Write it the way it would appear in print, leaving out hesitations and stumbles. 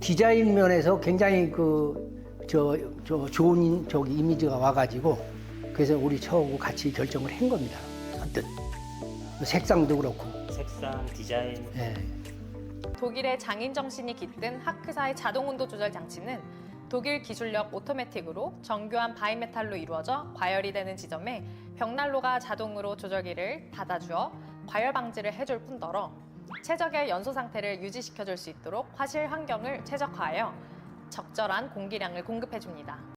디자인 면에서 굉장히 좋은 이미지가 와가지고 그래서 우리 처하고 같이 결정을 한 겁니다. 선뜻 색상도 그렇고. 색상, 디자인. 예. 독일의 장인 정신이 깃든 하크사의 자동 온도 조절 장치는 독일 기술력 오토매틱으로 정교한 바이메탈로 이루어져 과열이 되는 지점에 벽난로가 자동으로 조절기를 닫아주어 과열 방지를 해줄 뿐더러 최적의 연소 상태를 유지시켜줄 수 있도록 화실 환경을 최적화하여 적절한 공기량을 공급해줍니다.